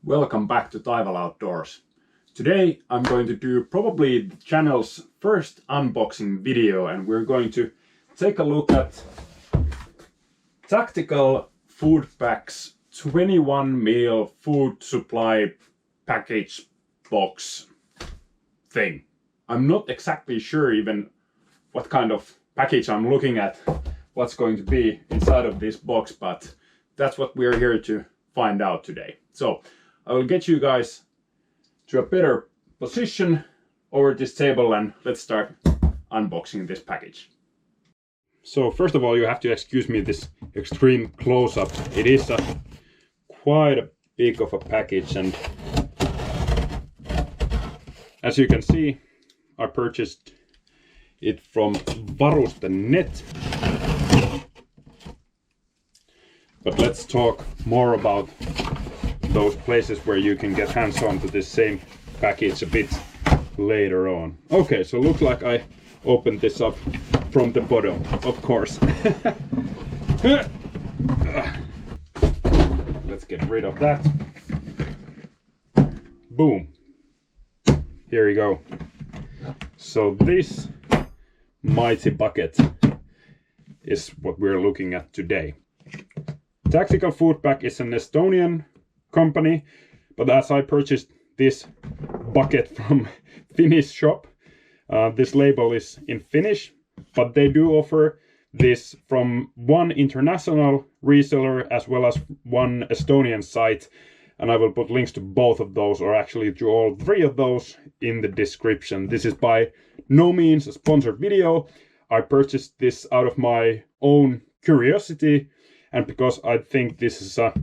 Welcome back to Taival Outdoors. Today I'm going to do probably the channel's first unboxing video, and we're going to take a look at Tactical Food Pack's 21 meal food supply package box thing. I'm not exactly sure even what kind of package I'm looking at, what's going to be inside of this box, but that's what we're here to find out today. So I will get you guys to a better position over this table and let's start unboxing this package. So first of all, you have to excuse me this extreme close-up. It is quite a big of a package, and as you can see, I purchased it from Varuste.net. But let's talk more about those places where you can get hands on to this same package a bit later on. Okay, so looks like I opened this up from the bottom, of course. Let's get rid of that. Boom. Here you go. So this mighty bucket is what we're looking at today. Tactical Food Pack is an Estonian company, but as I purchased this bucket from Finnish shop, this label is in Finnish, but they do offer this from one international reseller as well as one Estonian site, and I will put links to both of those, or actually to all three of those, in the description. This is by no means a sponsored video. I purchased this out of my own curiosity, and because I think this is a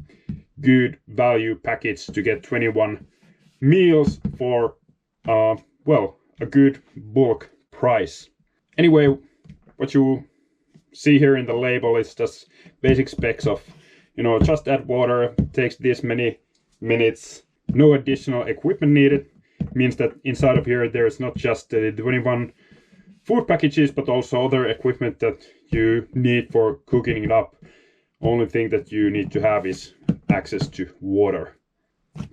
good value package to get 21 meals for, well, a good bulk price. Anyway, what you see here in the label is just basic specs of, just add water, takes this many minutes, no additional equipment needed. Means that inside of here there is not just the 21 food packages, but also other equipment that you need for cooking it up. Only thing that you need to have is access to water.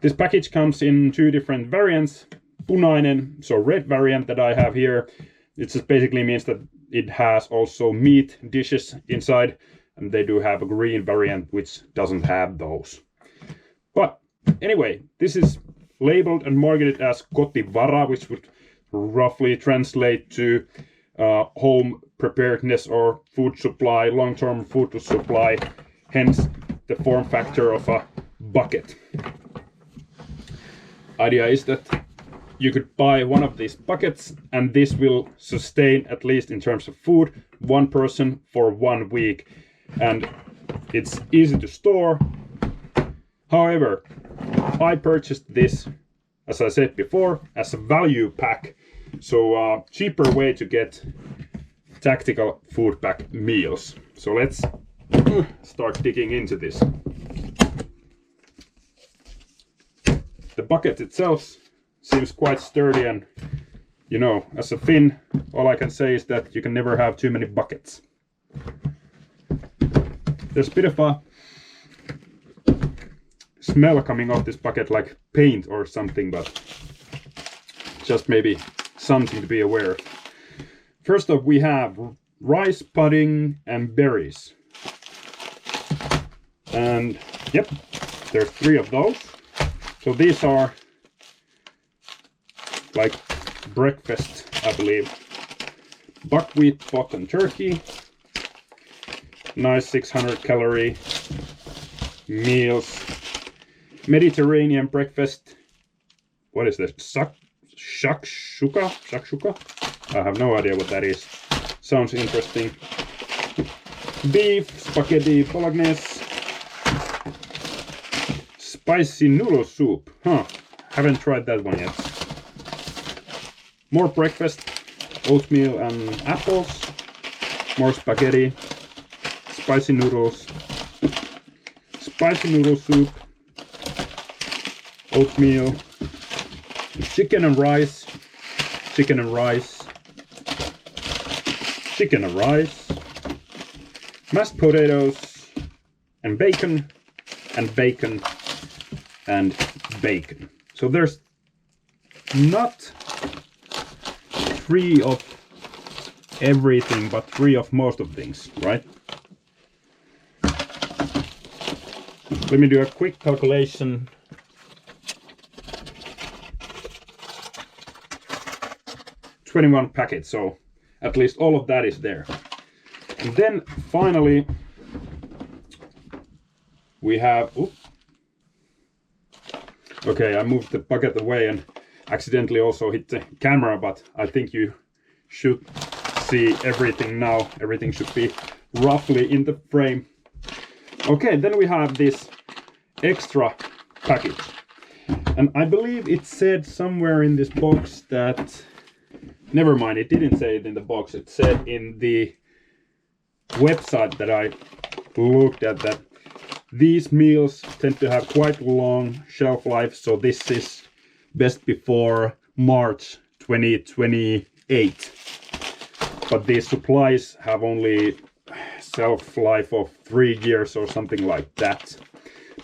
This package comes in two different variants. Punainen, so red variant that I have here. It just basically means that it has also meat dishes inside, and they do have a green variant which doesn't have those. But anyway, this is labeled and marketed as Kotivara, which would roughly translate to home preparedness or food supply, long-term food supply, hence the form factor of a bucket. Idea is that you could buy one of these buckets and this will sustain, at least in terms of food, one person for 1 week, and it's easy to store. However, I purchased this, as I said before, as a value pack, so a cheaper way to get Tactical Food Pack meals. So let's start digging into this. The bucket itself seems quite sturdy, and as a Finn, all I can say is that you can never have too many buckets. There's a bit of a smell coming off this bucket, like paint or something, but just maybe something to be aware of. First up, we have rice pudding and berries. And yep, there's 3 of those. So these are like breakfast, I believe. Buckwheat pot and turkey. Nice 600 calorie meals. Mediterranean breakfast. What is this? Shakshuka? I have no idea what that is. Sounds interesting. Beef, spaghetti bolognese. Spicy noodle soup. Haven't tried that one yet. More breakfast. Oatmeal and apples. More spaghetti. Spicy noodles. Spicy noodle soup. Oatmeal. Chicken and rice. Chicken and rice. Chicken and rice. Mashed potatoes. And bacon. And bacon. and bacon. So there's not 3 of everything, but 3 of most of things, right? Let me do a quick calculation. $21 packets, so at least all of that is there. And then finally we have, okay, I moved the bucket away and accidentally also hit the camera, but I think you should see everything now. Everything should be roughly in the frame. Okay, then we have this extra package. And I believe it said somewhere in this box that, never mind, it didn't say it in the box. It said in the website that I looked at that these meals tend to have quite long shelf life. So this is best before March 2028. But these supplies have only shelf life of 3 years or something like that.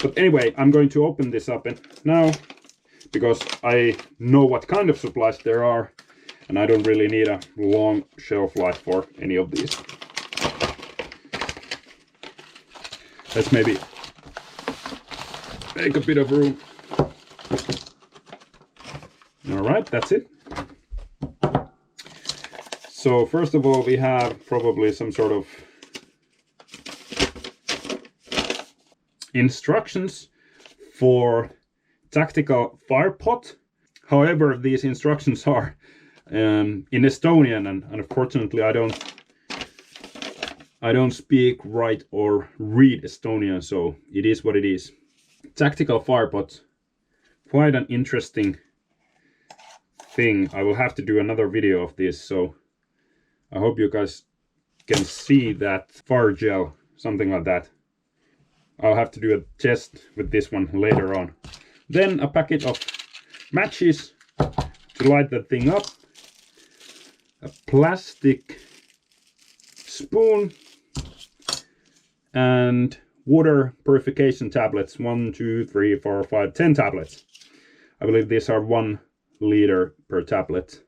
But anyway, I'm going to open this up and now, because I know what kind of supplies there are, and I don't really need a long shelf life for any of these. Let's maybe make a bit of room. All right, that's it. So first of all, we have probably some sort of instructions for tactical fire pot. However, these instructions are in Estonian, and unfortunately I don't speak, write or read Estonian, so it is what it is. Tactical fire pot, quite an interesting thing. I will have to do another video of this, so I hope you guys can see that. Fire gel, something like that. I'll have to do a test with this one later on. Then a packet of matches to light that thing up. A plastic spoon and water purification tablets. 1, 2, 3, 4, 5, 10 tablets. I believe these are 1 liter per tablet.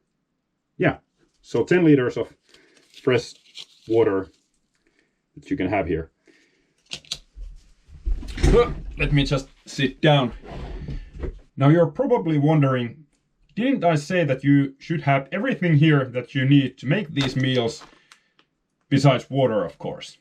Yeah, so 10 liters of fresh water that you can have here. Let me just sit down. Now you're probably wondering, didn't I say that you should have everything here that you need to make these meals, besides water, of course?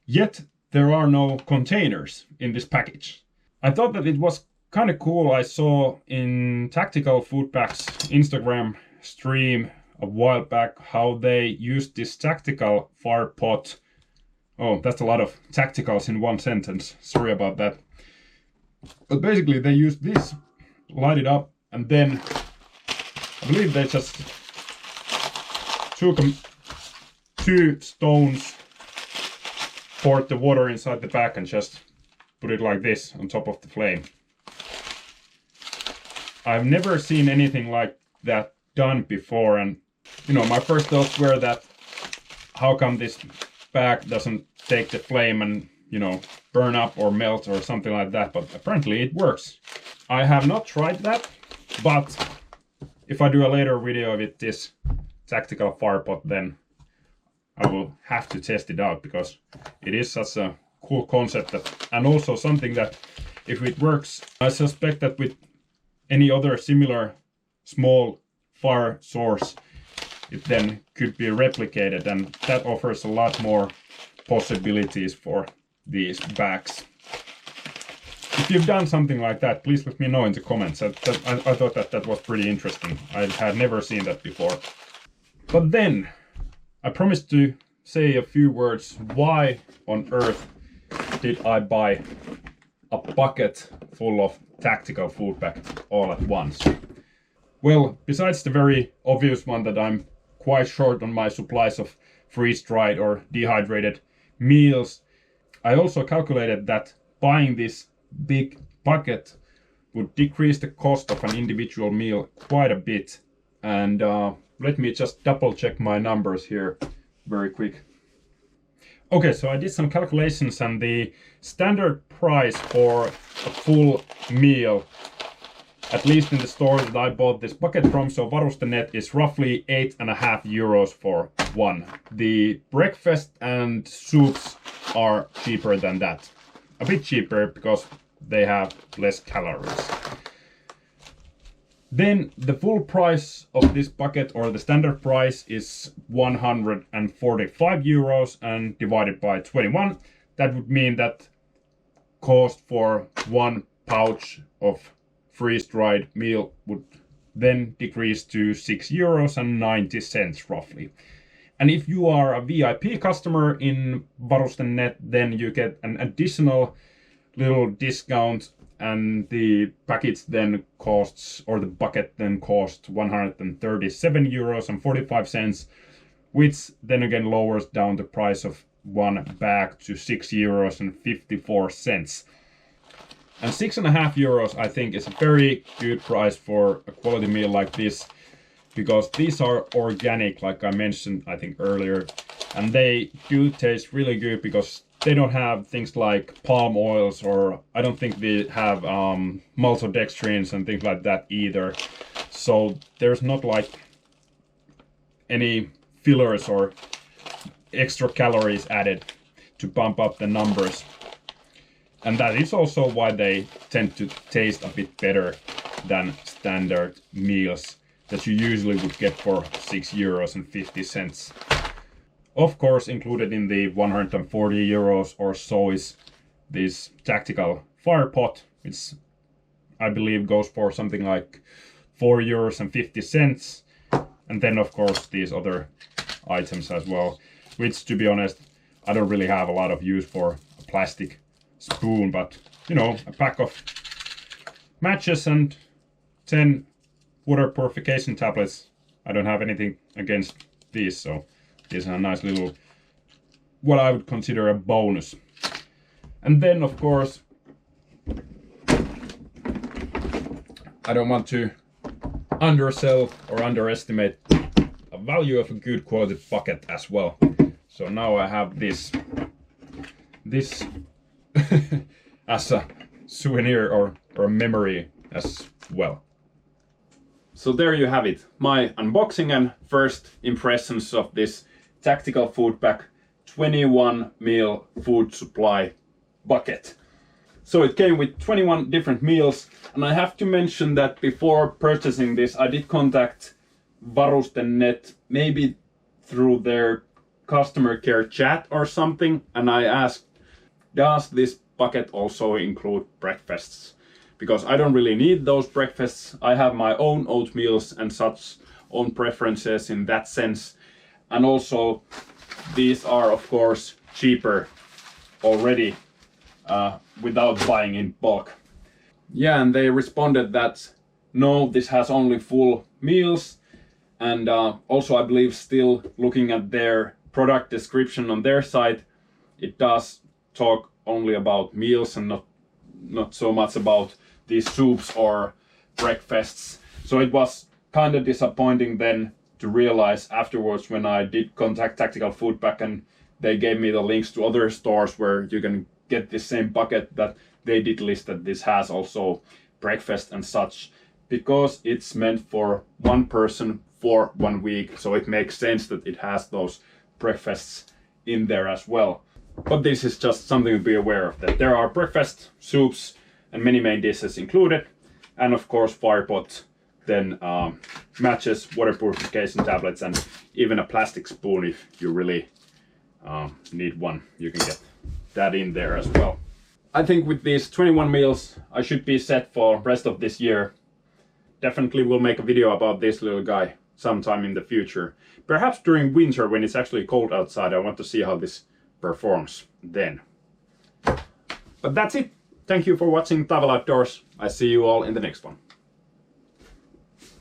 Yet there are no containers in this package. I thought that it was kind of cool. I saw in Tactical Food Packs Instagram stream a while back how they used this tactical fire pot. Oh, that's a lot of tacticals in one sentence. Sorry about that. But basically they used this, light it up, and then I believe they just took 2 stones, poured the water inside the back and just put it like this on top of the flame. I've never seen anything like that done before, and you know, my first thoughts were that how come this bag doesn't take the flame and, you know, burn up or melt or something like that, but apparently it works. I have not tried that, but if I do a later video with this tactical fire pot, then I will have to test it out, because it is such a cool concept and also something that if it works, I suspect that with any other similar small fire source, it then could be replicated, and that offers a lot more possibilities for these bags. If you've done something like that, please let me know in the comments. I thought that was pretty interesting. I had never seen that before. But then, I promised to say a few words. Why on earth did I buy a bucket full of tactical food packets all at once? Well, besides the very obvious one that I'm quite short on my supplies of freeze-dried or dehydrated meals, I also calculated that buying this big bucket would decrease the cost of an individual meal quite a bit. And let me just double check my numbers here very quick. Okay, so I did some calculations and the standard price for a full meal, at least in the store that I bought this bucket from, so Varuste.net, is roughly 8.5 euros for one. The breakfast and soups are cheaper than that. A bit cheaper because they have less calories. Then the full price of this bucket, or the standard price, is 145 euros, and divided by 21, that would mean that cost for one pouch of freeze-dried meal would then decrease to 6 euros and 90 cents roughly. And if you are a VIP customer in Varuste.net, then you get an additional little discount, and the package then costs, or the bucket then costs 137 euros and 45 cents, which then again lowers down the price of one bag to 6 euros and 54 cents. And 6.5 euros I think is a very good price for a quality meal like this, because these are organic, like I mentioned I think earlier, and they do taste really good because they don't have things like palm oils, or I don't think they have maltodextrins and things like that either. So there's not like any fillers or extra calories added to bump up the numbers. And that is also why they tend to taste a bit better than standard meals that you usually would get for 6 euros and 50 cents. Of course, included in the 140 euros or so is this tactical fire pot, which I believe goes for something like 4 euros and 50 cents. And then of course these other items as well, which to be honest, I don't really have a lot of use for a plastic spoon, but you know, a pack of matches and 10 water purification tablets, I don't have anything against these, so these are a nice little, what I would consider a bonus. And then of course, I don't want to undersell or underestimate the value of a good quality bucket as well. So now I have this as a souvenir or a memory as well. So there you have it, my unboxing and first impressions of this Tactical Food Pack 21 meal food supply bucket. So it came with 21 different meals, and I have to mention that before purchasing this I did contact Varuste.net, maybe through their customer care chat or something, and I asked, does this bucket also include breakfasts? Because I don't really need those breakfasts. I have my own oatmeals and such own preferences in that sense. And also these are of course cheaper already without buying in bulk. Yeah, and they responded that no, this has only full meals. And also I believe, still looking at their product description on their site, it does talk only about meals and not so much about these soups or breakfasts. So it was kind of disappointing then to realize afterwards, when I did contact Tactical Food Pack and they gave me the links to other stores where you can get this same bucket, that they did list that this has also breakfast and such, because it's meant for one person for 1 week. So it makes sense that it has those breakfasts in there as well. But this is just something to be aware of, that there are breakfast, soups, and many main dishes included, and of course fire pot, then matches, water purification tablets, and even a plastic spoon if you really need one. You can get that in there as well. I think with these 21 meals I should be set for rest of this year. Definitely will make a video about this little guy sometime in the future. Perhaps during winter when it's actually cold outside. I want to see how this performs then. But that's it. Thank you for watching Taival Outdoors. I see you all in the next one.